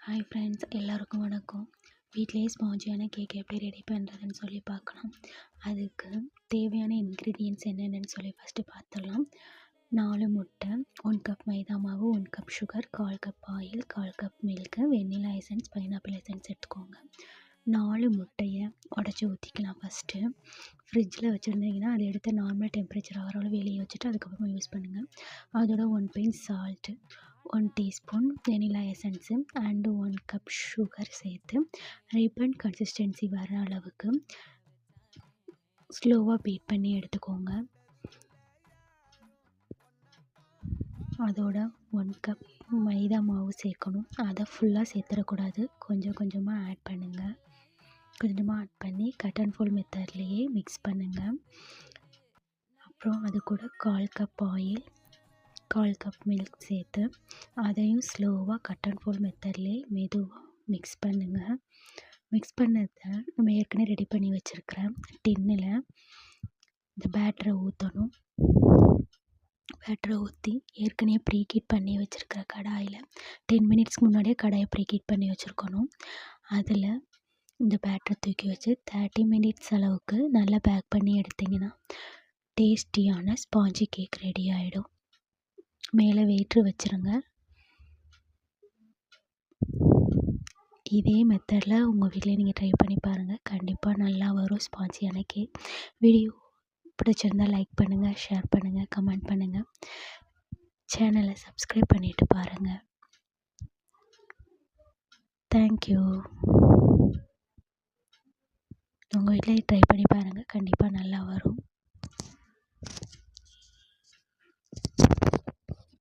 Hi friends, எல்லாருக்கும் வணக்கம். வீட்டிலேயே ஸ்பாஞ்சியான கேக் எப்படி ரெடி பண்ணுறதுன்னு சொல்லி பார்க்கலாம். அதுக்கு தேவையான இன்க்ரீடியன்ட்ஸ் என்னென்னு சொல்லி ஃபஸ்ட்டு பார்த்துடலாம். 4 முட்டை, 1 கப் மைதா மாவு, 1 cup sugar, 1/4 cup oil, 1/4 cup milk, vanilla essence, pineapple essence எடுத்துக்கோங்க. 4 முட்டையை உடச்சி ஊற்றிக்கலாம். ஃபஸ்ட்டு ஃப்ரிட்ஜில் வச்சுருந்தீங்கன்னா அதை எடுத்து நார்மல் டெம்பரேச்சர் ஆகிற அளவு வெளியே வச்சுட்டு அதுக்கப்புறமா யூஸ் பண்ணுங்கள். அதோட 1 pinch salt, 1 teaspoon vanilla essence and 1 cup sugar சேர்த்து ரிப்பன் கன்சிஸ்டன்சி வர அளவுக்கு ஸ்லோவாக பீட் பண்ணி எடுத்துக்கோங்க. அதோட 1 கப் மைதா மாவு சேர்க்கணும். அதை ஃபுல்லாக சேர்த்துடக்கூடாது, கொஞ்சம் கொஞ்சமாக ஆட் பண்ணுங்கள். கொஞ்சமாக ஆட் பண்ணி கட் அண்ட் ஃபோல்ட் மெத்தட்லேயே மிக்ஸ் பண்ணுங்கள். அப்புறம் அது கூட 1/4 கப் ஆயில், 1/4 கப் மில்க் சேர்த்து அதையும் ஸ்லோவாக கட் அண்ட் ஃபோல்ட் மெத்தட்லேயே மெதுவாக மிக்ஸ் பண்ணுங்கள். மிக்ஸ் பண்ணதை நம்ம ஏற்கனவே ரெடி பண்ணி வச்சுருக்கிற டின்னில் இந்த பேட்டரை ஊற்றணும். பேட்டரை ஊற்றி ஏற்கனவே ப்ரீஹீட் பண்ணி வச்சுருக்கிற கடாயில் 10 மினிட்ஸ்க்கு முன்னாடியே கடாயை ப்ரீஹீட் பண்ணி வச்சுருக்கணும். அதில் இந்த பேட்டரை தூக்கி வச்சு 30 மினிட்ஸ் அளவுக்கு நல்லா பேக் பண்ணி எடுத்திங்கன்னா டேஸ்டியான ஸ்பாஞ்சி கேக் ரெடி ஆகிடும். மேலே வெயிட்ரு வச்சுருங்க. இதே மெத்தடில் உங்கள் வீட்டில் நீங்கள் ட்ரை பண்ணி பாருங்கள். கண்டிப்பாக நல்லா வரும் ஸ்பாஞ்சியான கேக். வீடியோ பிடிச்சிருந்தால் லைக் பண்ணுங்கள், ஷேர் பண்ணுங்கள், கமெண்ட் பண்ணுங்கள். சேனலை சப்ஸ்கிரைப் பண்ணிவிட்டு பாருங்கள். தேங்க்யூ. உங்கள் வீட்டில் ட்ரை பண்ணி பாருங்கள், கண்டிப்பாக நல்லா வரும்.